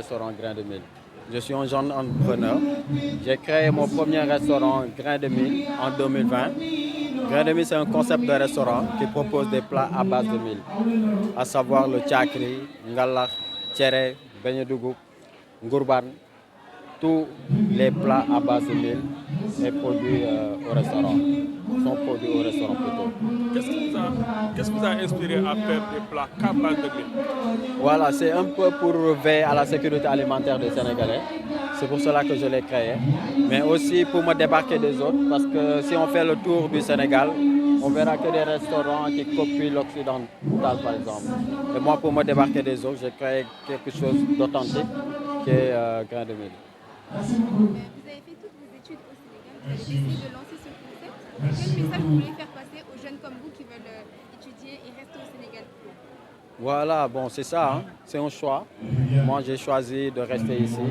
restaurant Grain de Mille. Je suis un jeune entrepreneur. J'ai créé mon premier restaurant Grain de Mille en 2020. Grain de Mille, c'est un concept de restaurant qui propose des plats à base de mil, à savoir le tchakri, ngalax, tchéré, beignet dougou, ngourban. Tous les plats à base de mil est produit au restaurant, sont produits au restaurant plutôt. Qu'est-ce qui vous a inspiré à faire des plats qu'à base de mil? Voilà, c'est un peu pour veiller à la sécurité alimentaire des Sénégalais. C'est pour cela que je l'ai créé. Mais aussi pour me débarquer des autres, parce que si on fait le tour du Sénégal, on verra que des restaurants qui copient l'occidental, par exemple. Et moi, pour me débarquer des autres, j'ai créé quelque chose d'authentique qui est Grain de Mille. Vous avez fait toutes vos études au Sénégal, vous avez décidé de lancer ce concept. Quel message vous voulez faire passer aux jeunes comme vous qui veulent étudier et rester au Sénégal? Voilà, bon, c'est ça, hein. C'est un choix. Moi, j'ai choisi de rester ici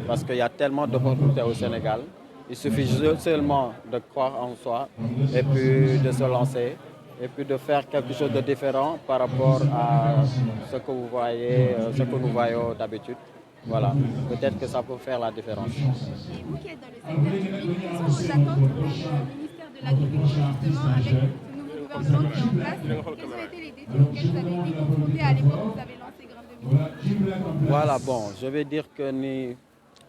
parce qu'il y a tellement d'opportunités au Sénégal. Il suffit seulement de croire en soi et puis de se lancer et puis de faire quelque chose de différent par rapport à ce que vous voyez, ce que nous voyons d'habitude. Voilà, peut-être que ça peut faire la différence. Et vous qui êtes dans le secteur public, quelles sont vos attentes au ministère de l'Agriculture justement avec ce nouveau gouvernement qui est en place? Quels ont été les défis auxquels vous avez été confrontés à l'époque où vous avez lancé Grain de Mille? Voilà, bon, je vais dire que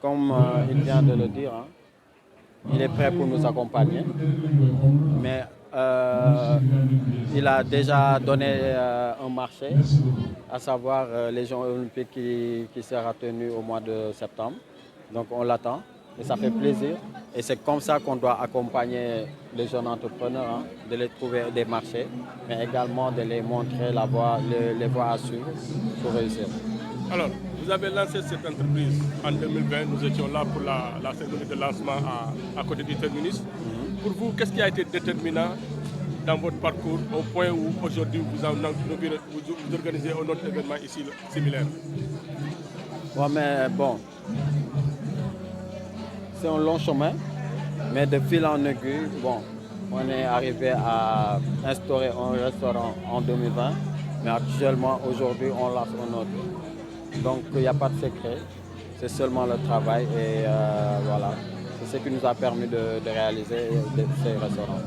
comme il vient de le dire, hein, il est prêt pour nous accompagner, mais il a déjà donné un marché, à savoir les Jeux olympiques qui sera tenu au mois de septembre. Donc on l'attend et ça fait plaisir. Et c'est comme ça qu'on doit accompagner les jeunes entrepreneurs, hein, de les trouver des marchés, mais également de les montrer les voies à suivre pour réussir. Alors, vous avez lancé cette entreprise en 2020. Nous étions là pour la cérémonie de lancement à côté du terminus. Pour vous, qu'est-ce qui a été déterminant dans votre parcours au point où aujourd'hui vous organisez un autre événement ici similaire? Ouais, mais bon, c'est un long chemin, mais de fil en aiguille, bon, on est arrivé à instaurer un restaurant en 2020, mais actuellement, aujourd'hui, on lance un autre. Donc, il n'y a pas de secret, c'est seulement le travail et voilà, c'est ce qui nous a permis de réaliser ces restaurants.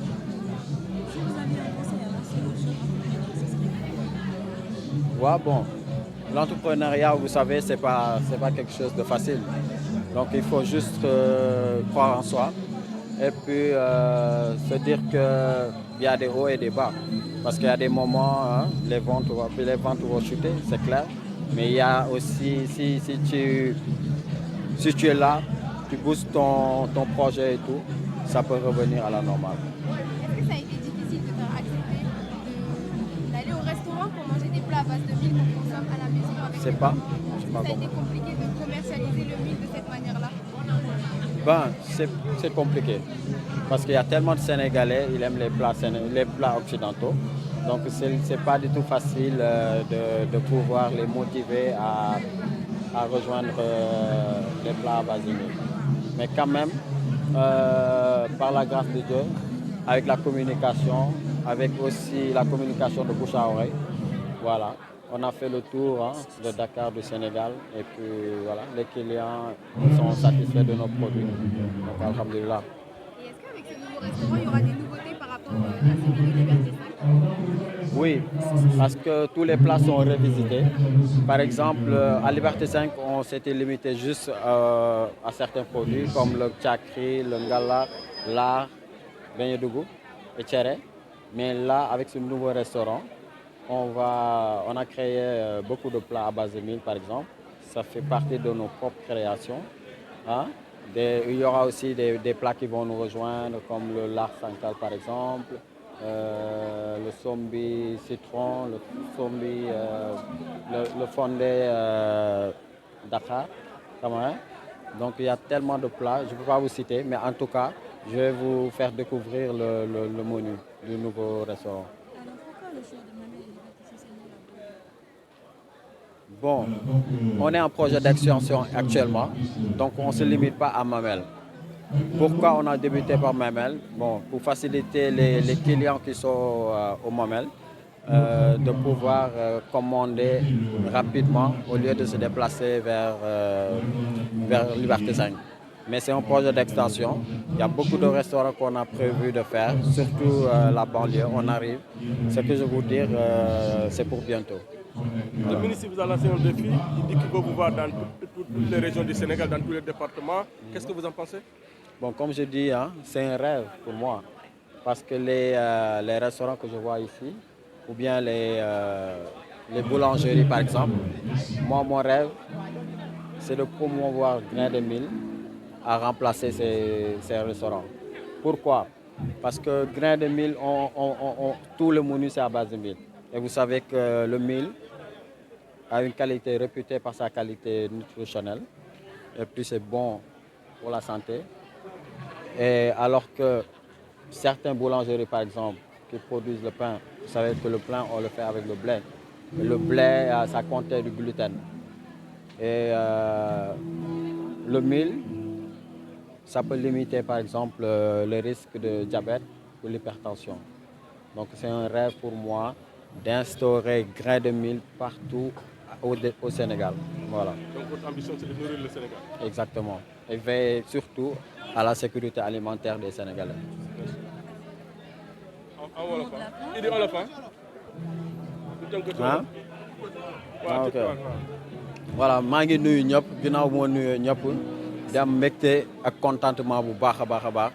Si vous avez un conseil à lancer aux jeunes entrepreneurs, ce serait quoi? Ouais, bon, l'entrepreneuriat, vous savez, c'est pas quelque chose de facile. Donc il faut juste croire en soi et puis se dire qu'il y a des hauts et des bas. Parce qu'il y a des moments, hein, les ventes vont chuter, c'est clair. Mais il y a aussi, si tu es là, tu boostes ton projet et tout, ça peut revenir à la normale. Est-ce que ça a été difficile de faire accepter d'aller au restaurant pour manger des plats à base de mil qu'on consomme à la maison avec C'est les pas, parents? je sais Est-ce pas que ça a été comment. compliqué de commercialiser le mil de cette manière-là? Ben, c'est compliqué. Parce qu'il y a tellement de Sénégalais, ils aiment les plats occidentaux. Donc, ce n'est pas du tout facile de pouvoir les motiver à rejoindre les plats à base de mil. Mais quand même, par la grâce de Dieu, avec la communication, avec aussi la communication de bouche à oreille, voilà, on a fait le tour, hein, de Dakar, du Sénégal, et puis voilà, les clients sont satisfaits de nos produits. Donc, alhamdulillah. Et est-ce qu'avec ce nouveau restaurant, il y aura des nouveautés par rapport à celui de Liberté 5? Oui, parce que tous les plats sont revisités. Par exemple, à Liberté 5, on s'était limité juste à certains produits comme le tchakri, le ngala, l'art, beignet dougou et tchéré. Mais là, avec ce nouveau restaurant, on a créé beaucoup de plats à base de mil, par exemple. Ça fait partie de nos propres créations, hein. Il y aura aussi des plats qui vont nous rejoindre, comme le lard santal, par exemple, le sombi citron, le sombi, le fondé Dakar, Cameroun. Donc il y a tellement de plats, je ne peux pas vous citer, mais en tout cas, je vais vous faire découvrir le menu du nouveau restaurant. Alors pourquoi le choix de Mamel et Liberté socialement là-bas? Bon, on est en projet d'extension actuellement, donc on ne se limite pas à Mamel. Pourquoi on a débuté par Mamel? Bon, pour faciliter les clients qui sont au Mamel, de pouvoir commander rapidement au lieu de se déplacer vers Liberté 5. Mais c'est un projet d'extension. Il y a beaucoup de restaurants qu'on a prévu de faire, surtout la banlieue. On arrive. Ce que je veux vous dire, c'est pour bientôt. Le ministre vous a lancé un défi. Il dit qu'il veut vous voir dans toutes les régions du Sénégal, dans tous les départements. Qu'est-ce que vous en pensez? Bon, comme je dis, hein, c'est un rêve pour moi. Parce que les restaurants que je vois ici, ou bien les boulangeries par exemple, moi, mon rêve, c'est de promouvoir Grain de Mil à remplacer ces restaurants. Pourquoi? Parce que Grain de Mil, tout le menu c'est à base de mil. Et vous savez que le mil a une qualité réputée par sa qualité nutritionnelle. Et puis c'est bon pour la santé. Et alors que certaines boulangeries par exemple qui produisent le pain, vous savez que le pain on le fait avec le blé. Et le blé, ça contient du gluten. Et le mil, ça peut limiter par exemple le risque de diabète ou l'hypertension. Donc c'est un rêve pour moi d'instaurer Grain de Mil partout au Sénégal. Voilà. Donc votre ambition c'est de nourrir le Sénégal. Exactement. Et veiller surtout à la sécurité alimentaire des Sénégalais. Ok. Voilà, maa ngi nuyu ñëpp ginnaaw moo nuyoo ñëpp di am mbégte ak contentement bu baax a baax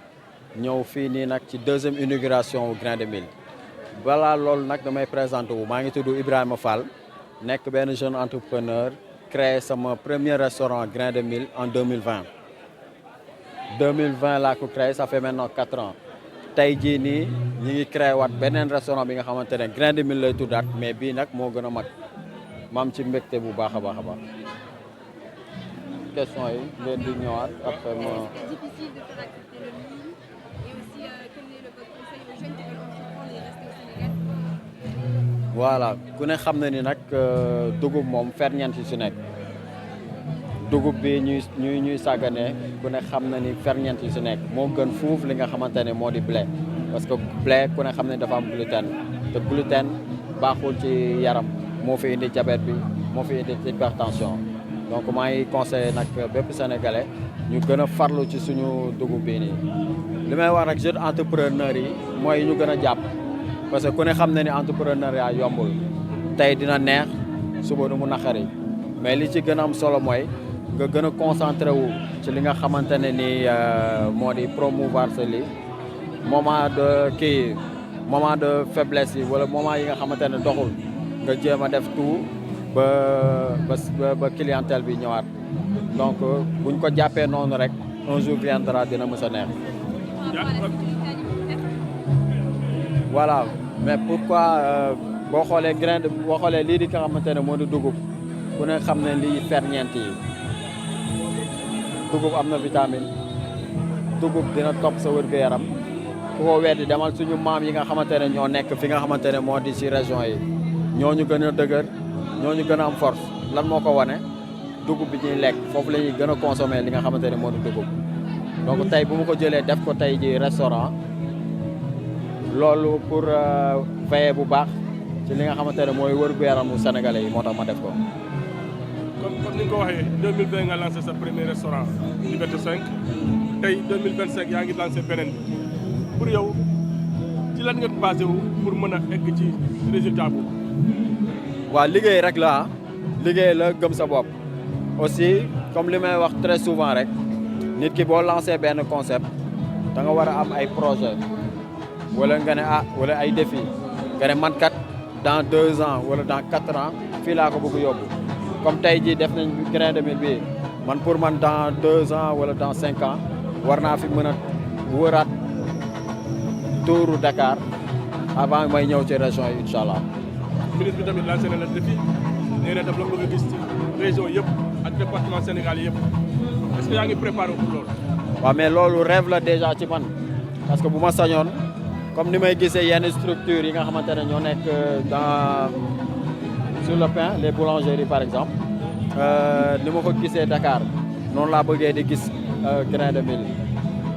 ñëw fii nii nag ci deuxième inauguration Grain de Mil. Balaa loolu nag damay présenté wu maa ngi tudd Ibrahima Fall nekk benn jeune entrepreneur créé sama premier restaurant Grain de Mil en 2020. 2020 laa ko créé, ça fait maintenant 4 ans. tey jii nii ñi ngi créé waat beneen restaurant bi nga xamante ne Grain de Mil lay tuddaat mais bii nag moo gën a mag ma am ci mbégte bu baax a baax. question yi ngeen di ñëwaat après ma. C'est difficile de faire accepter le mil et aussi quel est votre conseil aux jeunes qui veulent entreprendre et rester au Sénégal? Voilà ku ne xam na ni nag dugub moom ferñeent yi si nekk dugub bi ñuy sàgganee ku ne xam na ni ferñeent yi si nekk moo gën fuuf li nga xamante ne moo di blé parce que blé ku ne xam ne dafa am gluten te gluten baaxul ci yaram moo fi indi diabète bi moo fi indi hypertension donc maa ngi conseillé nag bépp sénégalais ñu gën a farlu ci suñu dugub bii nii li may wax nag jeune entrepreneur yi mooy ñu gën a jàpp parce que ku ne xam na ni entrepreneuriat yombul tey dina neex suba du mu naqari mais li ci gën a am solo mooy nga gën a concentré wu ci li nga xamante ne ni moo di promouvoir sa li moment de faiblesse yi wala moment yi nga xamante ne doxul nga jéem a def tout ba clientèle bi ñëwaat donc buñ ko jàppee noonu rek un jour viendra dina mës a neex. Voilà mais pourquoi boo xoolee lii di nga xamante ne moo di dugub ku ne xam ne lii ferñeent yi dugub am na vitamine dugub dina topp sa wér-gu-yaram ku ko weddi demal suñu maam yi nga xamante ne ñoo nekk fi nga xamante ne moo di ci région yi ñooñu gën a dëgër ñooñu gën a am force lan moo ko wane dugub bi ñuy lekk foofu la ñuy gën a consommer li nga xamante ne moo di dugub donc tey bu ma ko jëlee def ko tey ji restaurant loolu pour veiller bu baax ci li nga xamante ne mooy wér-gu-yaramu sénégalais yi moo tax ma def ko. comme ni nga ko waxee 2020 nga lancé sa premier restaurant Liberté 5 tey 2025 yaa ngi lancé beneen bi pour yow ci lan ngeen basé wu pour mën a egg ci résultat boobu. waaw liggéey rek la liggéey la gëm sa bopp aussi comme li may wax très souvent rek nit ki boo lancé benn concept da nga war a am ay projet wala nga ne wala ay défi nga ne man kat dans 2 ans wala dans 4 ans fii laa ko bëgg yóbbu comme tey jii def nañ Grain de Mil bi man pour man dans 2 ans wala dans 5 ans war naa fi mën a wëraat tuuru Dakar avant may ñëw ci région yi incha allah. ministre bi tamit lancé na la défi nee na daf la bëgg a gis ci région yëpp ak département Sénégal yëpp est-ce que yaa ngi préparé pour loolu. waaw mais loolu rêve la déjà ci man parce que bu ma sañoon comme ni may gisee yenn structures yi nga xamante ne ñoo nekk sur le pain les boulangeries par exemple ni ma ko gisee Dakar noonu laa bëggee di gis Grain de Mil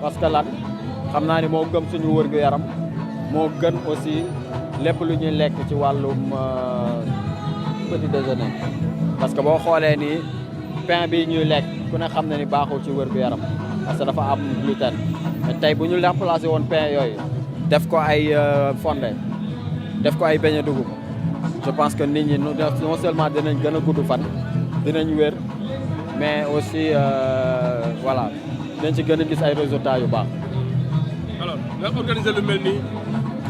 parce que lan xam naa ni moo gëm suñu wërgu yaram moo gën aussi lépp lu ñuy lekk ci wàllum petit déjeuner parce que boo xoolee ni pain bi ñuy lekk ku ne xam na ni baaxul ci wér-gu-yaram parce que dafa am gluten mais tey bu ñu remplacé woon pain yooyu def ko ay fondé def ko ay beignet dugub je pense que nit ñi non seulement dinañ gën a gudd fan dinañ wér mais aussi voilà dinañ ci gën a gis ay résultats yu baax. alors nga organiser lu mel nii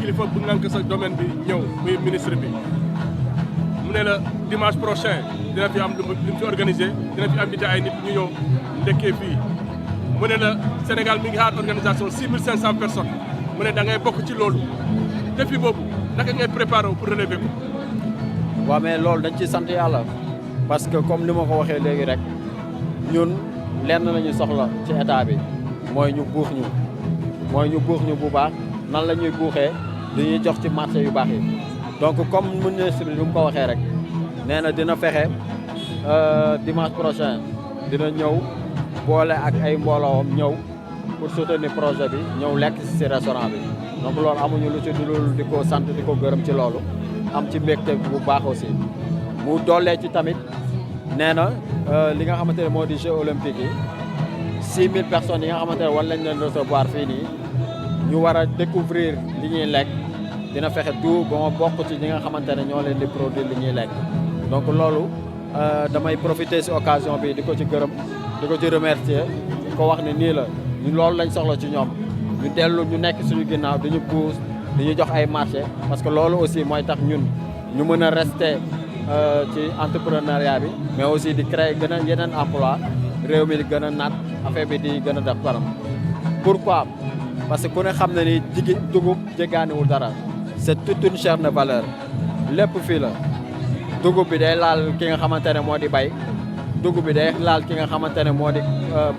kilifa bu ngànk sa domaine bi ñëw muy ministre bi mu ne la dimanche prochain dina fi am lu mu fi organisé dina fi invité ay nit ñu ñëw ndekkee fii mu ne la Sénégal mi ngi xaar organisation 6500 personnes mu ne da ngay bokk ci loolu défi boobu naka ngay préparé pour relever ko. waaw mais loolu dañ ci sant yàlla parce que comme ni ma ko waxee léegi rek ñun lenn lañu soxla ci état bi mooy ñu buux ñu bu baax nan la ñuy buuxee dañuy jox ci marché yu baax yi donc comme ministre bi lu mu ko waxee rek nee na dina fexe dimanche prochain dina ñëw boole ak ay mbooloom ñëw pour soutenir projet bi ñëw lekk ci restaurant bi donc loolu amuñu lu ci dul di ko sant di ko gërëm ci loolu am ci mbégte bu baax aussi mu doolee ci tamit nee na li nga xamante ne moo di Jeux olympiques yi 6000 personnes yi nga xamante ne war lañ leen recevoir fii nii ñu war a découvrir li ñuy lekk dina fexe tout ba ma bokk ci ñi nga xamante ne ñoo leen di produire li ñuy lekk donc loolu damay profiter ci occasion bi di ko ci gërëm di ko ci remercier di ko wax ne nii la ñu loolu lañ soxla ci ñoom ñu dellu ñu nekk suñu ginnaaw dañu pousse dañu jox ay marché parce que loolu aussi mooy tax ñun ñu mën a rester ci entrepreneuriat bi mais aussi di créer gën a yeneen emploi réew mi di gën a naat affaire bi di gën a def param pourquoi parce que ku ne xam na ni dugub jéggaaniwul dara c'est toute une chaîne de valeur lépp fii la dugub bi day laal ki nga xamante ne moo di bay dugub bi day laal ki nga xamante ne moo di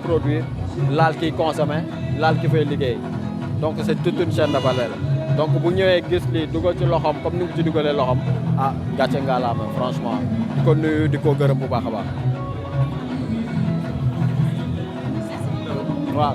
produire laal kiy consommer laal ki fay liggéey donc c'est toute une chaîne de valeur donc bu ñëwee gis li dugal ci loxoom comme ni mu ci dugalee loxoom ah gàcce ngalaama franchement di ko nuyu di ko gërëm bu baax a baax waaw